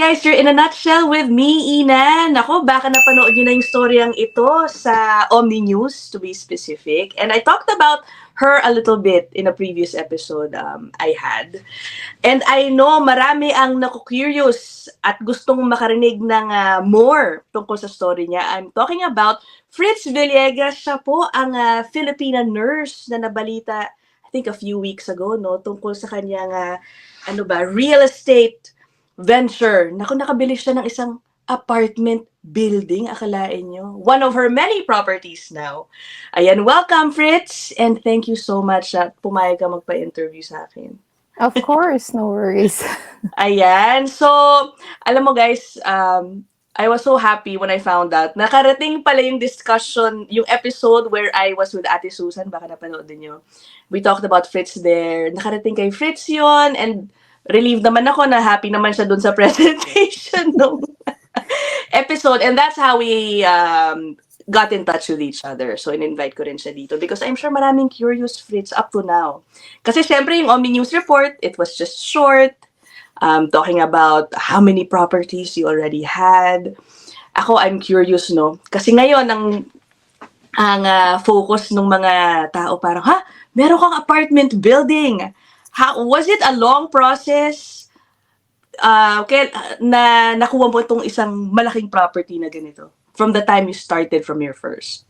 guys, you're in a nutshell with me, Ina. Nako, baka napanood nyo na yung storyang ito sa Omni News, to be specific. And I talked about her a little bit in a previous episode I had. And I know marami ang naku-curious at gustong makarinig ng more tungkol sa story niya. I'm talking about Fritz Villegas. Siya po ang Filipina nurse na nabalita, I think a few weeks ago, no, tungkol sa kanyang real estate venture. Naku, nakabili siya ng isang apartment building, akalain nyo. One of her many properties now. Ayan, welcome Fritz! And thank you so much at pumayag ka magpa-interview sa akin. Of course, no worries. Ayan, so, alam mo guys, I was so happy when I found out. Nakarating pala yung discussion, yung episode where I was with Ate Susan, baka napanood din nyo. We talked about Fritz there. Nakarating kay Fritz yon, and relieved naman ako na happy naman siya dun sa presentation ng episode. And that's how we got in touch with each other. So, in-invite ko rin siya dito because I'm sure maraming curious Fritz up to now. Kasi syempre yung Omni News report, it was just short, talking about how many properties you already had. Ako, I'm curious, no? Kasi ngayon, ang focus ng mga tao parang, meron kang apartment building. Was it a long process? Kaya nakuha mo itong isang malaking property na ganito from the time you started from your first?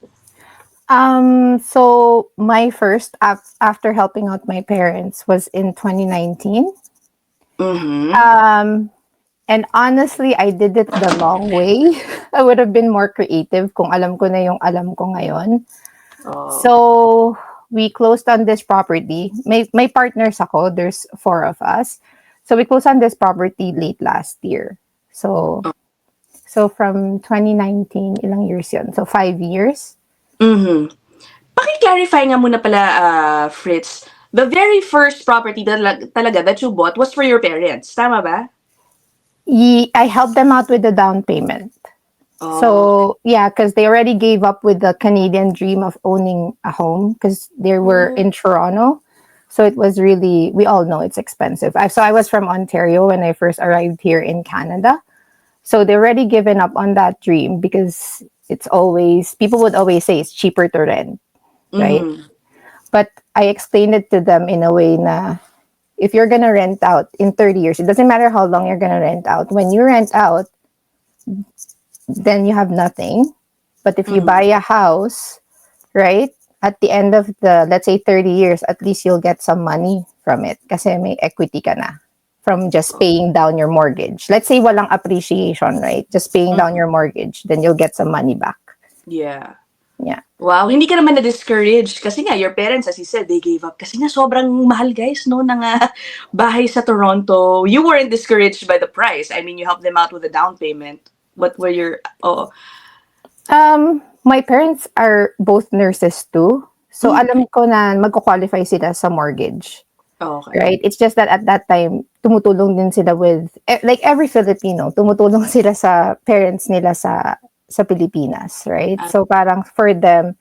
So my first after helping out my parents was in 2019. And honestly, I did it the long way. I would have been more creative kung alam ko na yung alam ko ngayon. So we closed on this property. May partners ako. There's 4 of us. So we closed on this property late last year. So from 2019, ilang years yun? So 5 years. Paki-clarify nga muna pala, Fritz. The very first property talaga that you bought was for your parents. Tama ba? I helped them out with the down payment. So, yeah, because they already gave up with the Canadian dream of owning a home because they were in Toronto. So it was really, we all know it's expensive. So I was from Ontario when I first arrived here in Canada. So they already given up on that dream because it's always, people would always say it's cheaper to rent, right? But I explained it to them in a way na, if you're going to rent out in 30 years, it doesn't matter how long you're going to rent out. When you rent out, then you have nothing. But if you buy a house, right, at the end of the, let's say 30 years, at least you'll get some money from it kasi may equity ka na from just paying down your mortgage. Let's say walang appreciation, right? Just paying down your mortgage, then you'll get some money back. Yeah. Yeah. Wow, hindi ka naman na-discourage kasi nga your parents, as you said, they gave up kasi nga sobrang mahal guys, no, ng bahay sa Toronto. You weren't discouraged by the price. I mean, you helped them out with the down payment. What were your my parents are both nurses too. So alam ko na magko-qualify sila sa mortgage. Okay. Right? It's just that at that time, tumutulong din sila with, like every Filipino, tumutulong sila sa parents nila sa Pilipinas, right? So parang for them,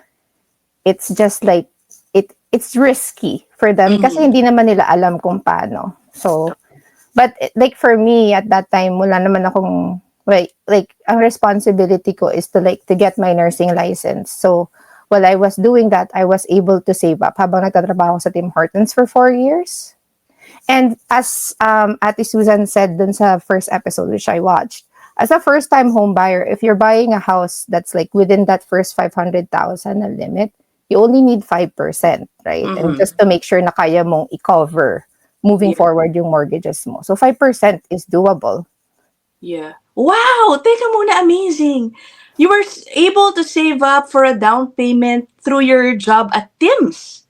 it's just like, it's risky for them kasi hindi naman nila alam kung paano. So, but like for me, at that time, wala naman akong, like ang responsibility ko is to get my nursing license. So, while I was doing that, I was able to save up habang nagtatrabaho sa Tim Hortons for 4 years. And as Ate Susan said dun sa first episode, which I watched, as a first-time home buyer, if you're buying a house that's like within that first 500,000 na limit, you only need 5%, right? And just to make sure na kaya mong i-cover moving forward yung mortgages mo. So 5% is doable. Yeah. Wow! Teka muna, amazing! You were able to save up for a down payment through your job at Tim's.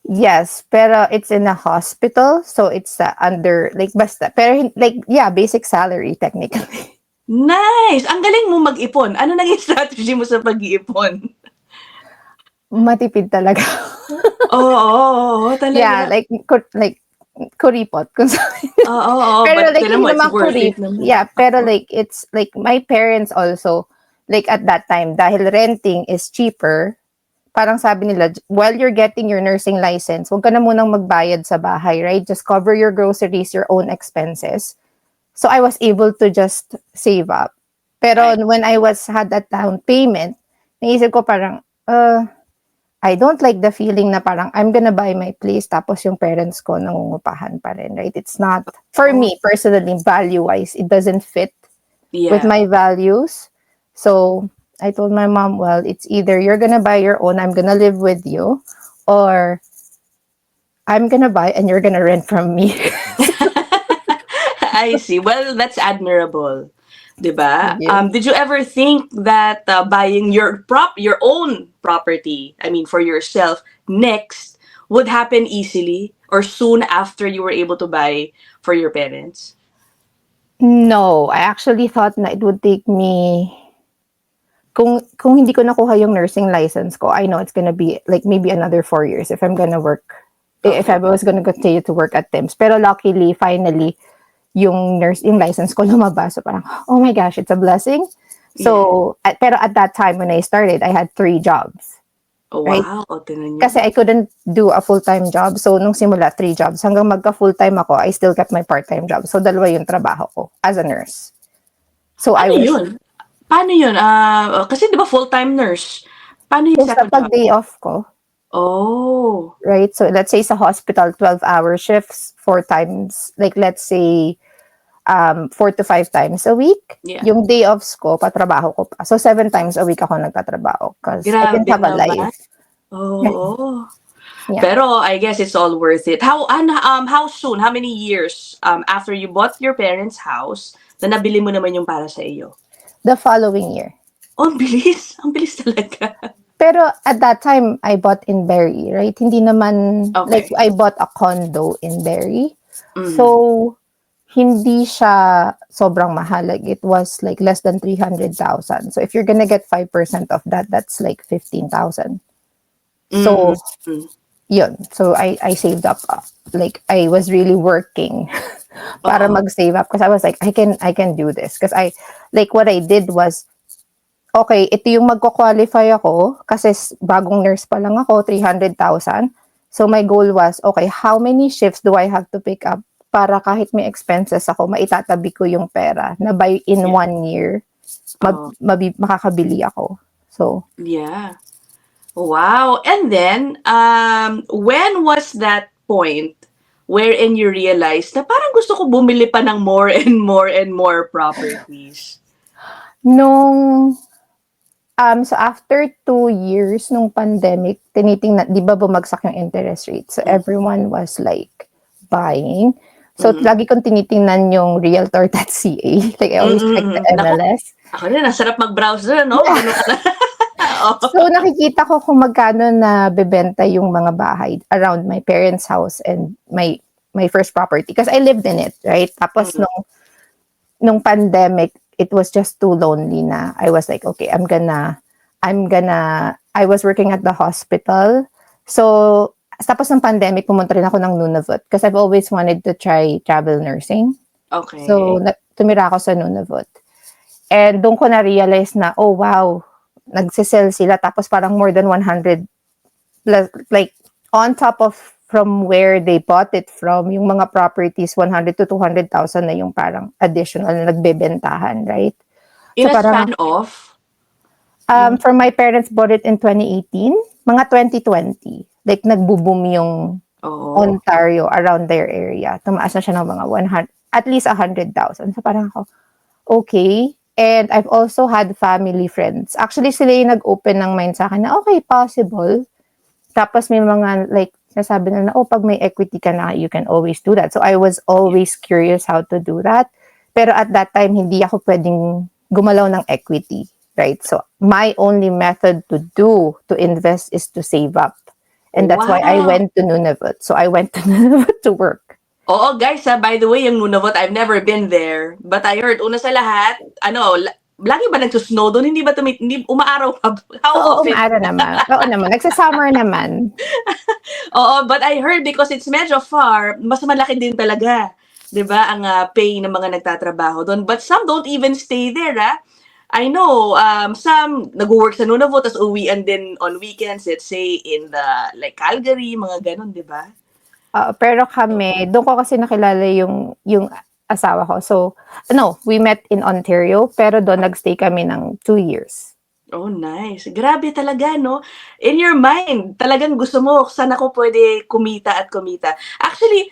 Yes, pero it's in a hospital, so it's under, like, basta, pero, like, yeah, basic salary, technically. Nice! Ang galing mo mag-ipon. Ano naging strategy mo sa pag-iipon? Matipid talaga. Oo, talaga. Yeah, like kuripot. Oo, pero but like, alam mo, hindi it's naman worth it naman. Yeah, pero like, it's like, my parents also, like at that time, dahil renting is cheaper, parang sabi nila, while you're getting your nursing license, huwag ka na munang magbayad sa bahay, right? Just cover your groceries, your own expenses. So I was able to just save up. Pero Right. when I had that down payment, naisip ko parang, I don't like the feeling na parang I'm gonna buy my place tapos yung parents ko nangungupahan pa rin, right? It's not, for Oh, me personally, value-wise, it doesn't fit with yeah. my values. So I told my mom, well, it's either you're gonna buy your own, I'm gonna live with you, or I'm gonna buy and you're gonna rent from me. I see. Well, that's admirable. 'Di ba? Thank you. Did you ever think that buying your own property, I mean for yourself, next would happen easily or soon after you were able to buy for your parents? No, I actually thought na it would take me, kung hindi ko nakuha yung nursing license ko, I know it's gonna be like maybe another 4 years if I'm gonna work, if I Okay. was gonna continue to work at Tim's. Pero luckily, finally, yung license ko lumabas. So parang, oh my gosh, it's a blessing. Yeah. So, pero at that time when I started, I had 3 jobs, Oh, right? wow. O, tinan nyo. Kasi I couldn't do a full-time job. So, nung simula, 3 jobs. Hanggang magka-full-time ako, I still kept my part-time job. So, dalawa yung trabaho ko as a nurse. So, I Paano was, yun? Paano yun? Kasi di ba full-time nurse? Paano yung so sa second job? pag-day off ko, Oh. right? So, let's say sa hospital, 12-hour shifts, 4 times, like let's say, 4 to 5 times a week. Yeah. Yung day offs ko, patrabaho ko pa. So, 7 times a week ako nagtatrabaho because I didn't Grabe have a naman. life. Oo. Yeah. Pero I guess it's all worth it. How soon, how many years after you bought your parents' house na nabili mo naman yung para sa iyo? The following year. Oh, ang bilis. Ang bilis talaga. Pero at that time, I bought in Barrie, right? Hindi naman, like, Okay. I bought a condo in Barrie. Mhm. So, hindi siya sobrang mahal. Like, it was like less than 300,000. So, if you're gonna get 5% of that, that's like 15,000. So, Mhm. yun. So, I saved up. Like, I was really working para Oo. mag-save up because I was like, I can do this. Because like, what I did was, okay, ito yung magko-qualify ako kasi bagong nurse pa lang ako, 300,000. So my goal was, okay, how many shifts do I have to pick up para kahit may expenses ako, maitatabi ko yung pera na by in Yeah. 1 year, Oo. makakabili ako. So, Yeah. Wow. And then, when was that point wherein you realized na parang gusto ko bumili pa ng more and more and more properties? nung, so after 2 years nung pandemic, tinitingnan, di ba bumagsak yung interest rate? So everyone was like buying. So lagi kong tinitingnan yung realtor.ca. Like I always check the Naku, MLS. ako rin, ang sarap mag-browse doon, no? Ganun ka na. Oo. So nakikita ko kung magkano na bebenta yung mga bahay around my parents' house and my first property because I lived in it, right? Tapos nung pandemic, it was just too lonely na I was like, okay, I was working at the hospital. So, tapos ng pandemic, pumunta rin ako ng Nunavut because I've always wanted to try travel nursing. Okay. So, tumira ako sa Nunavut. And doon ko na-realize na, oh wow, nagsisell sila tapos parang more than 100 plus, like on top of from where they bought it from, yung mga properties, 100 to 200,000 na yung parang additional na nagbebentahan, right? In So a parang, span of, yung, from my parents bought it in 2018, mga 2020, like nagbo-boom yung oo. Ontario around their area. Tumaas na siya ng mga 100, at least 100,000. So parang ako, okay. And I've also had family friends. Actually, sila yung nag-open ng mind sa akin na, okay, possible. Tapos may mga like nasabi na, oh, pag may equity ka na, you can always do that. So I was always curious how to do that. Pero at that time, hindi ako pwedeng gumalaw ng equity, right? So my only method to invest is to save up. And that's why I Wow. went to Nunavut. So I went to Nunavut to work. Oo, guys, by the way, yung Nunavut, I've never been there. But I heard, una sa lahat, lagi ba nagsusnow doon? Hindi ba hindi umaaraw pa? How Oo, often? umaara naman. Oo naman. Nagsasummer naman. Oo, but I heard because it's medyo far, mas malaki din talaga. 'Di ba ang pay ng mga nagtatrabaho doon. But some don't even stay there, ah. I know, some nag-work sa Nunavut, tas uwian din on weekends, let's say, in the, like, Calgary, mga ganun, di ba? Pero kami, doon ko kasi nakilala yung asawa ko. So, no, we met in Ontario, pero doon nagstay kami ng 2 years. Oh, nice. Grabe talaga, no? In your mind, talagang gusto mo, saan ako pwede kumita at kumita. Actually,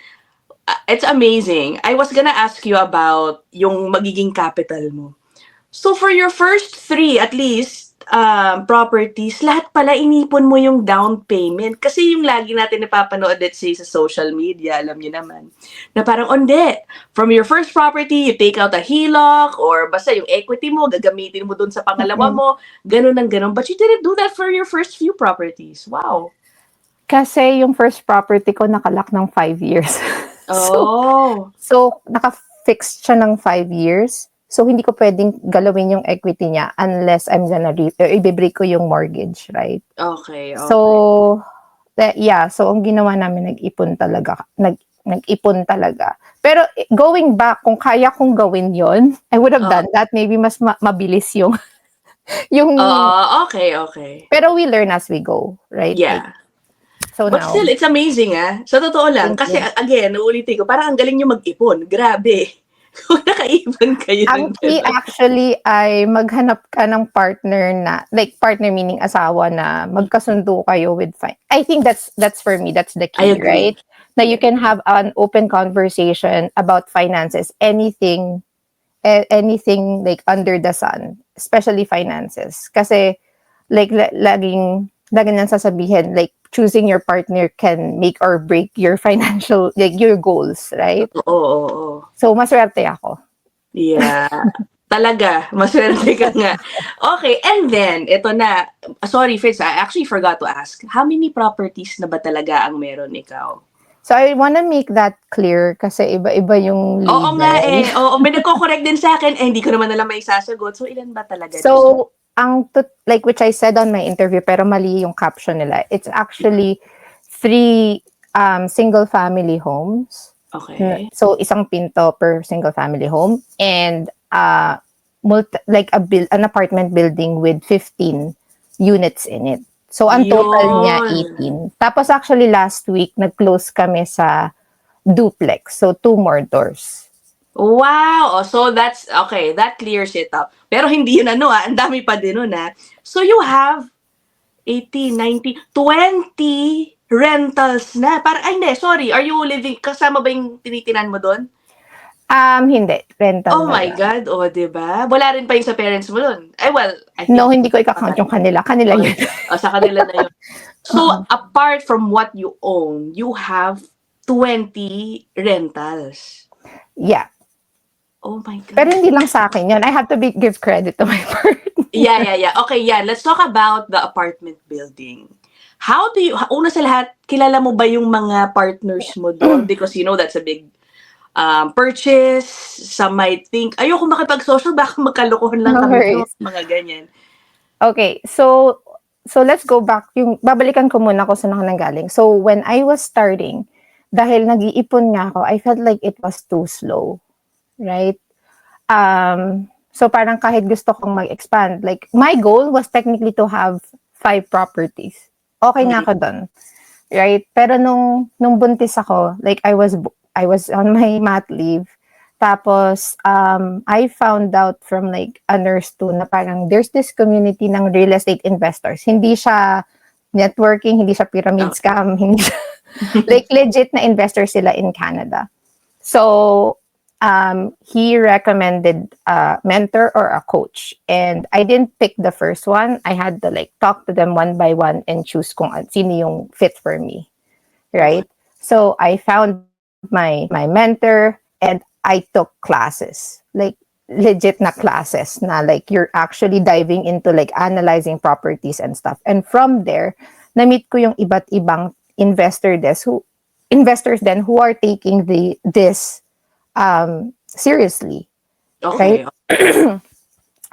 it's amazing. I was gonna ask you about yung magiging capital mo. So for your first 3 at least, properties, lahat pala inipon mo yung down payment. Kasi yung lagi natin napapanood, let's say, sa social media, alam niyo naman, na parang, hindi, from your first property, you take out a HELOC, or basta yung equity mo, gagamitin mo dun sa pangalawa mo, ganun ang ganun. But you didn't do that for your first few properties. Wow. Kasi yung first property ko nakalak ng 5 years. Oh. So naka-fix siya ng 5 years. So, hindi ko pwedeng galawin yung equity niya unless I'm gonna i-break ko yung mortgage, right? Okay. So, so ang ginawa namin, nag-ipon talaga. Nag-ipon talaga. Pero going back, kung kaya kong gawin yon, I would have done that. Maybe mas mabilis yung okay. Pero we learn as we go, right? Yeah. So But now, still, it's amazing, Sa totoo lang. Kasi, again, uulitin ko, parang ang galing nyo mag-ipon. Grabe. Kung nakaipon kayo. ang key actually ay maghanap ka ng partner na, like partner meaning asawa na magkasundo kayo with I think that's for me, that's the key, right? Na you can have an open conversation about finances, anything like under the sun, especially finances. Kasi like laging nang sasabihin, like choosing your partner can make or break your financial, like your goals, right? Oo. So maswerte ako. Yeah. Talaga, maswerte ka nga. Okay, and then, ito na. Sorry, Fitz, I actually forgot to ask. How many properties na ba talaga ang meron ikaw? So, I wanna make that clear kasi iba-iba yung label. Oo nga Oo, may nagko-correct din sa akin. Hindi ko naman alam may sasagot. So, ilan ba talaga? So, like which I said on my interview, pero mali yung caption nila. It's actually 3 single-family homes. Okay. So, isang pinto per single-family home. And an apartment building with 15 units in it. So, ang total niya 18. Tapos actually last week, nag-close kami sa duplex. So, 2 more doors. Wow! So, that's, okay, that clears it up. Pero hindi yun ang dami pa din nun So, you have 18, 19, 20 rentals na. Hindi, sorry. Are you living, kasama ba yung tinitinan mo doon? Hindi. Rental. Oh my God. Diba? Wala rin pa yung sa parents mo doon. Well, I think. No, hindi ko i-count yung kanila. Kanila yun. Sa kanila na yun. So, apart from what you own, you have 20 rentals. Yeah. Oh my God. Pero hindi lang sa akin yun. I have to give credit to my partner. Yeah. Okay, let's talk about the apartment building. How do you, una sa lahat, kilala mo ba yung mga partners mo doon? Because that's a big purchase. Some might think, ayoko makipag-social, baka magkalokohan lang kami doon. Mga ganyan. Okay, so let's go back. Babalikan ko muna kung saan ako nanggaling. So when I was starting, dahil nag-iipon nga ako, I felt like it was too slow. Right? So parang kahit gusto kong mag-expand, like my goal was technically to have 5 properties. Okay nga ako doon. Right? Pero nung buntis ako, like I was on my mat leave. Tapos, I found out from like a nurse too na parang there's this community ng real estate investors. Hindi siya networking, hindi siya pyramid scam, hindi siya, like legit na investor sila in Canada. So, he recommended a mentor or a coach. And I didn't pick the first one. I had to like talk to them one by one and choose kung sino yung fit for me. Right? So, I found my mentor and I took classes, like legit na classes na like you're actually diving into like analyzing properties and stuff. And from there, na-meet ko yung iba't ibang investors then who are taking this seriously. Okay. Right?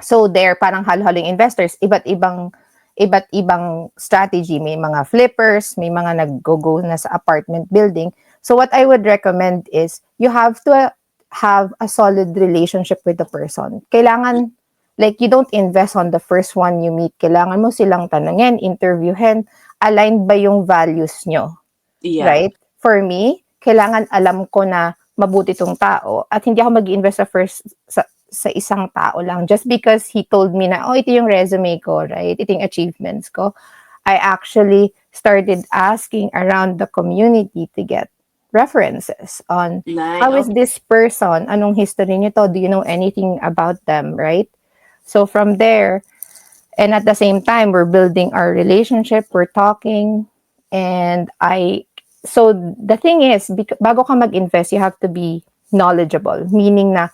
So there, parang halo-halong investors, iba't ibang strategy. May mga flippers, may mga nag-go na sa apartment building. So what I would recommend is you have to have a solid relationship with the person. Kailangan, like you don't invest on the first one you meet. Kailangan mo silang tanungin, interviewin, aligned ba yung values nyo? Yeah. Right? For me, kailangan alam ko na mabuti tong tao at hindi ako mag-invest sa isang tao lang just because he told me na, oh, ito yung resume ko, right? Ito yung achievements ko. I actually started asking around the community to get references on how is Okay. this person, anong history nito, do you know anything about them, right? So from there, and at the same time, we're building our relationship, we're talking, and so the thing is, bago ka mag-invest, you have to be knowledgeable, meaning na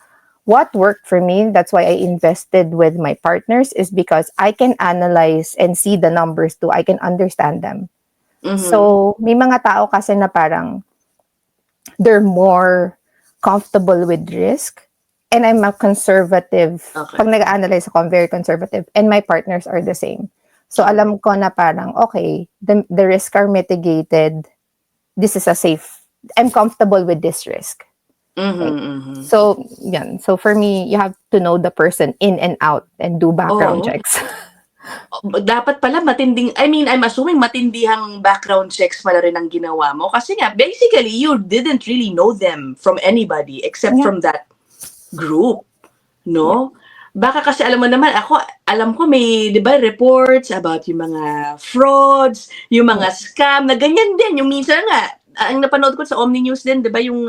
what worked for me, that's why I invested with my partners, is because I can analyze and see the numbers too. I can understand them. So, may mga tao kasi na parang they're more comfortable with risk. And I'm a conservative. Okay. Pag nag-analyze ako, I'm very conservative. And my partners are the same. So, alam ko na parang, okay, the risks are mitigated. This is a safe, I'm comfortable with this risk. So, yan. So, for me, you have to know the person in and out and do background Oo. checks. Dapat pala matinding, I mean, I'm assuming matindihang background checks pala rin ang ginawa mo. Kasi nga, basically, you didn't really know them from anybody except Yeah. from that group. Yeah. No? Baka kasi alam mo naman, alam ko may, di ba, reports about yung mga frauds, yung mga scam, na ganyan din. Yung minsan nga, ang napanood ko sa Omni News din, di ba, yung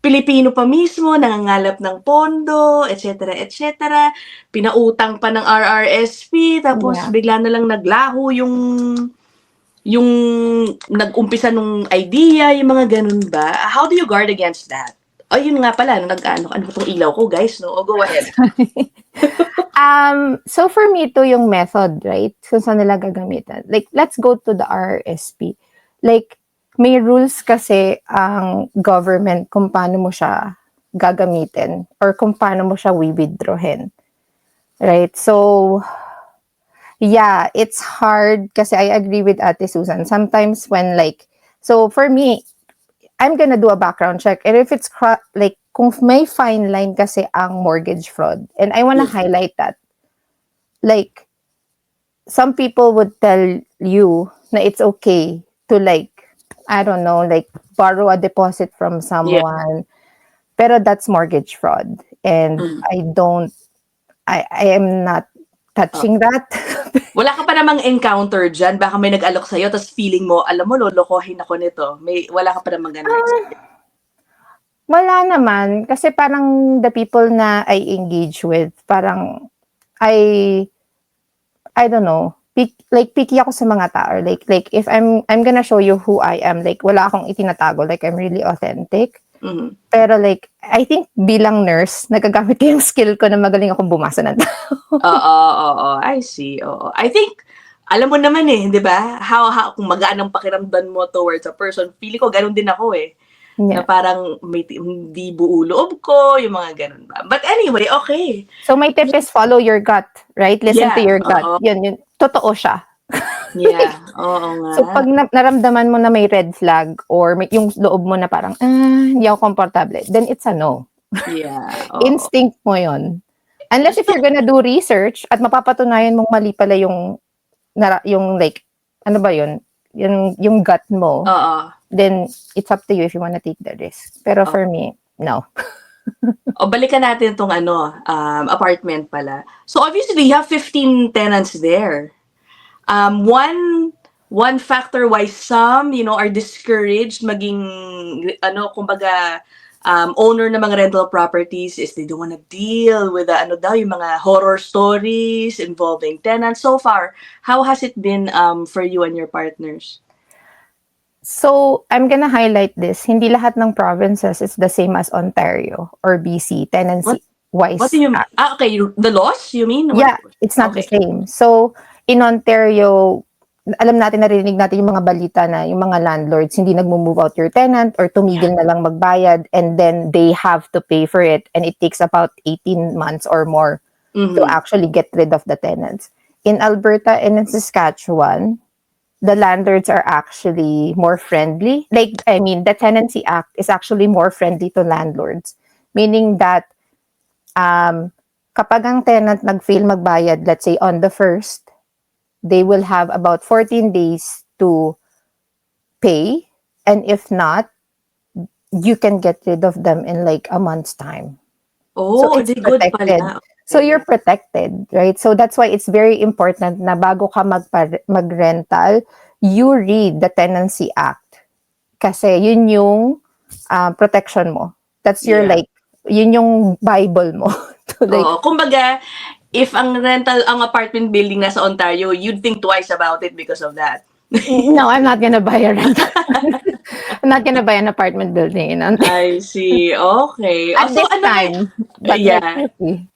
Pilipino pa mismo, nangangalap ng pondo, etc., etc. Pinautang pa ng RRSP, tapos Yeah. bigla na lang naglaho yung nag-umpisa nung idea, yung mga ganun ba? How do you guard against that? Oh, yun nga pala, ano itong ilaw ko, guys, no? Oh, go ahead. So for me, ito yung method, right? Kung saan nila gagamitan. Like, let's go to the RRSP. Like, may rules kasi ang government kung paano mo siya gagamitin or kung paano mo siya withdrawin. Right? So, yeah, it's hard kasi I agree with Ate Susan. Sometimes when so for me, I'm gonna do a background check. And if it's like, kung may fine line kasi ang mortgage fraud, and I wanna highlight that. Like, some people would tell you na it's okay to I don't know, borrow a deposit from someone. Pero that's mortgage fraud. And I am not touching that. Wala ka pa namang encounter dyan. Baka may nag-alok sa'yo, tapos feeling mo, alam mo, lolokohin ako nito. Wala ka pa namang ganun experience. Wala naman. Kasi parang the people na I engage with, parang I don't know, picky ako sa mga tao. Like if I'm gonna show you who I am, wala akong itinatago, I'm really authentic. Pero I think bilang nurse, nagagamit ko yung skill ko na magaling akong bumasa ng tao. Oo. I see. Oo. I think, alam mo naman di ba? How kung magaan ang pakiramdam mo towards a person, feeling ko ganun din ako na Yeah. parang hindi buo loob ko, yung mga ganun ba. But anyway, okay. So my tip is follow your gut, right? Listen to your gut. Yun. Totoo siya. Yeah. Oo nga. So pag naramdaman mo na may red flag or yung loob mo na parang, hindi ako komportable, then it's a no. Yeah. Instinct mo yun. Unless if you're gonna do research at mapapatunayan mong mali pala yung ano ba yun? Yung gut mo. Then it's up to you if you wanna take the risk. Pero for me, no. Balikan natin tong apartment pala. So obviously, you have 15 tenants there. One factor why some, are discouraged maging, kumbaga, owner ng mga rental properties is they don't want to deal with yung mga horror stories involving tenants. So far, how has it been for you and your partners? So, I'm gonna highlight this. Hindi lahat ng provinces is the same as Ontario or BC, tenancy-wise. What do you mean? Okay, the laws, you mean? Yeah, it's not the same. So, in Ontario, alam natin, narinig natin yung mga balita na yung mga landlords hindi nagmo-move out your tenant or tumigil na lang magbayad and then they have to pay for it and it takes about 18 months or more to actually get rid of the tenants. In Alberta and in Saskatchewan, the landlords are actually more friendly. The Tenancy Act is actually more friendly to landlords. Meaning that kapag ang tenant nag-fail magbayad, let's say on the 1st, they will have about 14 days to pay. And if not, you can get rid of them in like a month's time. So Oh, it's di good protected. pala. So Okay. you're protected, right? So that's why it's very important na bago ka mag-rental, you read the Tenancy Act. Kasi yun yung protection mo. That's your Yeah. like, yun yung Bible mo. To like, Oo. Kumbaga, if ang apartment building nasa Ontario, you'd think twice about it because of that. no, I'm not gonna buy a rental. I'm not gonna buy an apartment building in Ontario. I see. Okay. Oh, At so this ano kay time. But like, yeah. let's see.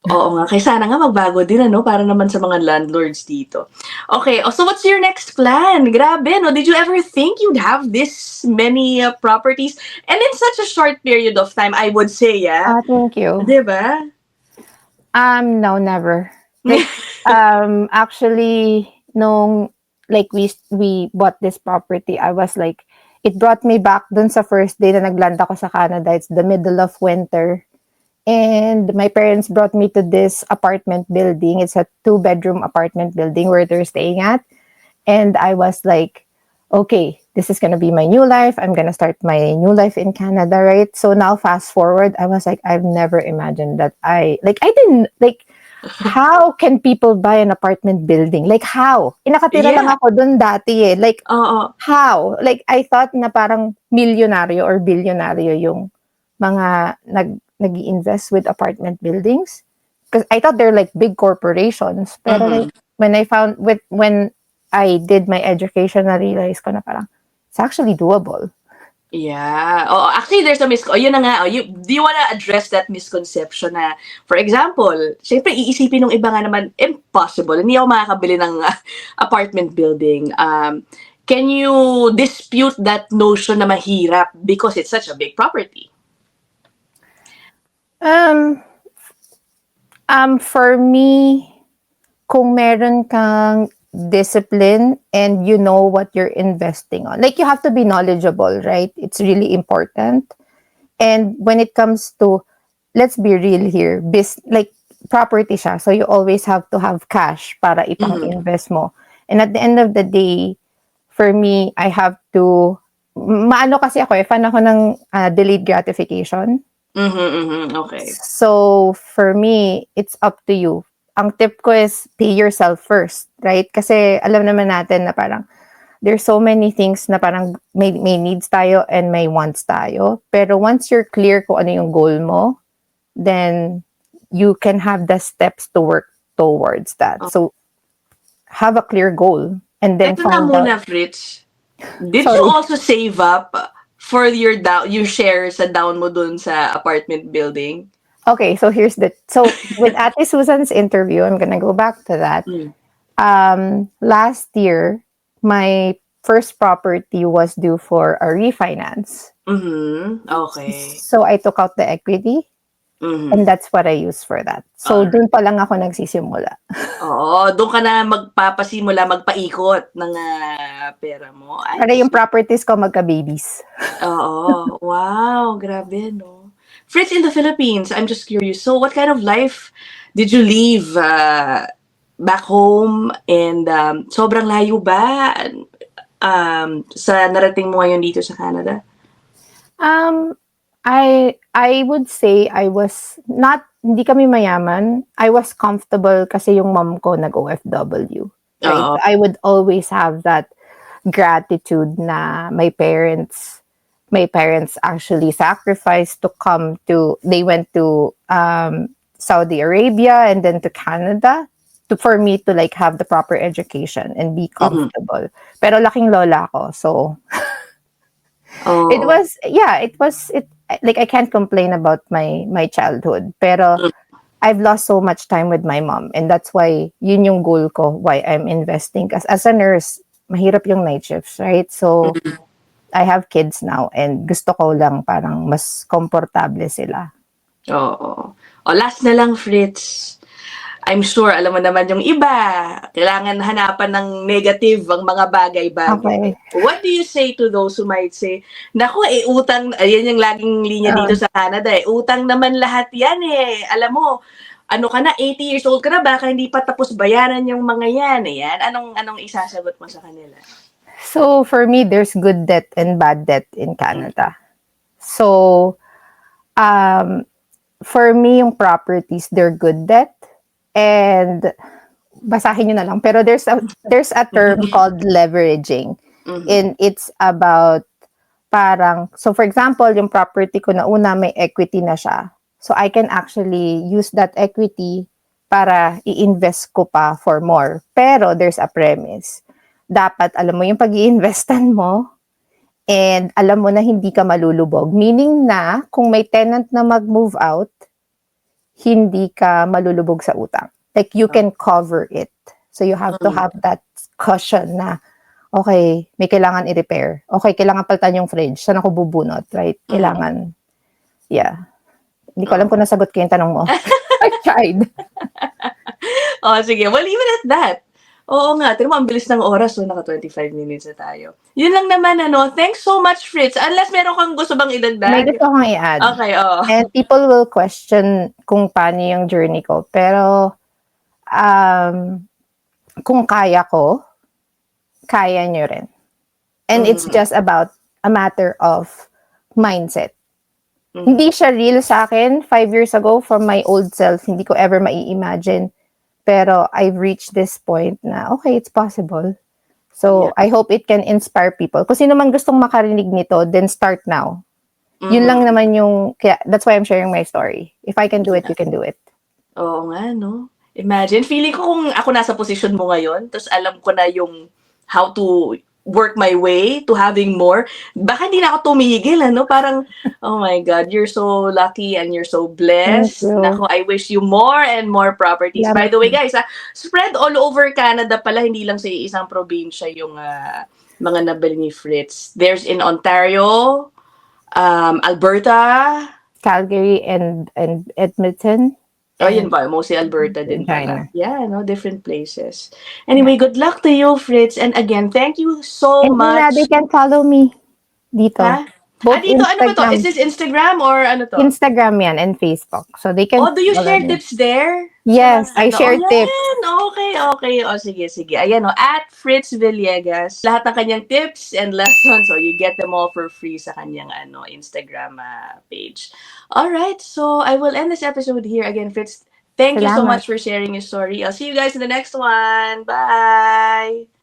Oo nga. Kaya sana nga magbago din ano, para naman sa mga landlords dito. Okay. Oh, so what's your next plan? Grabe, no? Did you ever think you'd have this many properties? And in such a short period of time, I would say, yeah. Thank you. 'Di ba? No, never. Like, actually, nung, like, we bought this property, I was like, it brought me back dun sa first day na nagland ako sa Canada. It's the middle of winter. And my parents brought me to this apartment building. It's a 2-bedroom apartment building where they're staying at. And I was like, okay, this is going to be my new life. I'm going to start my new life in Canada, right? So now fast forward, I was like, I've never imagined that I didn't, like, how can people buy an apartment building? Like, how? Nakatira lang Yeah. ako dun dati eh. Like, Oo. how? Like, I thought na parang milyonaryo or bilyonaryo yung mga nag-invest with apartment buildings. Because I thought they're like big corporations. Pero like, Mhm. when I did my education, na realize ko na parang, it's actually doable. Yeah. Oo, actually there's a yun na nga, do you wanna address that misconception na, for example, siyempre iisipin ng iba nga naman, impossible, hindi ako makakabili ng apartment building. Can you dispute that notion na mahirap because it's such a big property? For me, kung meron kang discipline and you know what you're investing on. Like, you have to be knowledgeable, right? It's really important. And when it comes to, let's be real here, like, property siya. So you always have to have cash para ipang-invest mo. And at the end of the day, for me, I have to, maano kasi ako fan ako ng delayed gratification. Okay. So, for me, it's up to you. Ang tip ko is pay yourself first, right? Kasi alam naman natin na parang there's so many things na parang may needs tayo and may wants tayo. Pero once you're clear kung ano yung goal mo, then you can have the steps to work towards that. So, have a clear goal and then Teka nga find out. muna, Fritz. Did you also save up for your share sa down mo dun sa apartment building? Okay, so with Ate Susan's interview, I'm gonna go back to that. Last year, my first property was due for a refinance. Okay. So I took out the equity, and that's what I used for that. So dun pa lang ako nagsisimula. Oo, doon ka na magpaikot ng pera mo. Para yung properties ko magka-babies. Oo. Wow, grabe, no? Fritz, in the Philippines, I'm just curious. So, what kind of life did you live back home? And sobrang layo ba sa narating mo ngayon dito sa Canada? I would say I was hindi kami mayaman. I was comfortable kasi yung mom ko nag-OFW. Right? Oo. I would always have that gratitude na my parents actually sacrificed to come to, they went to Saudi Arabia and then to Canada for me to like have the proper education and be comfortable. Pero laking lola ako, so it was like I can't complain about my childhood, pero I've lost so much time with my mom, and that's why yun yung goal ko, why I'm investing. Because as a nurse, mahirap yung night shifts, right? So I have kids now, and gusto ko lang parang mas komportable sila. Oo. O, last na lang, Fritz. I'm sure, alam mo naman yung iba, kailangan hanapan ng negative ang mga bagay-bagay. Okay. What do you say to those who might say, naku, utang, ayan yung laging linya dito sa Canada, utang naman lahat yan eh. Alam mo, ano ka na, 80 years old ka na, baka hindi pa tapos bayaran yung mga yan. Ayan, anong isasagot mo sa kanila? So for me, there's good debt and bad debt in Canada. So, um, for me, yung properties, they're good debt. And basahin nyo na lang. Pero there's a term called leveraging. And it's about parang, so for example, yung property ko na una, may equity na siya. So I can actually use that equity para i-invest ko pa for more. Pero there's a premise. Dapat, alam mo, yung pag-i-investan mo, and alam mo na hindi ka malulubog. Meaning na, kung may tenant na mag-move out, hindi ka malulubog sa utang. Like, you can cover it. So you have to have that cushion na, okay, may kailangan i-repair. Okay, kailangan palitan yung fridge. Saan ako bubunot, right? Kailangan, yeah. Hindi ko alam kung nasagot ko yung tanong mo. I tried. Oh, sige. Well, even at that, oo nga, tignan mo, ang bilis ng oras, so naka 25 minutes na tayo. Yun lang naman, ano. Thanks so much, Fritz. Unless meron kang gusto bang idagdag? May gusto kong i-add. Okay, oo. And people will question kung paano yung journey ko. Pero, kung kaya ko, kaya nyo rin. And it's just about a matter of mindset. Hindi siya real sa akin 5 years ago from my old self. Hindi ko ever mai-imagine. Pero I've reached this point na, okay, it's possible. So, Yeah. I hope it can inspire people. Kung sino man gustong makarinig nito, then start now. Yun lang naman yung, kaya, that's why I'm sharing my story. If I can do it, you can do it. Oo nga, no? Imagine, feeling ko kung ako nasa position mo ngayon, tapos alam ko na yung how to work my way to having more, baka hindi na ako tumigil, ano? Parang, oh my God, you're so lucky and you're so blessed. Thank you. Nako, I wish you more and more properties. Salamat. By the way, guys, spread all over Canada pala, hindi lang sa isang probinsya yung mga nabili ni Fritz. There's in Ontario, Alberta, Calgary and Edmonton. oh, yun ba? Mostly Alberta din China. pala. Yeah, no, different places. Anyway, good luck to you, Fritz. And again, thank you so And much. they can follow me dito. Ha? Both Dito, ano ba to? Instagram. Is this Instagram or ano to? Instagram yan and Facebook. So they can Oh, do you follow share me. tips there? Yes, Sa mga I share oh, tips. yan. Okay, okay. O, sige, sige. Ayan, at Fritz Villegas. Lahat ng kanyang tips and lessons, so you get them all for free sa kanyang Instagram page. Alright, so I will end this episode here. Again, Fritz, thank you so Salamat. much for sharing your story. I'll see you guys in the next one. Bye!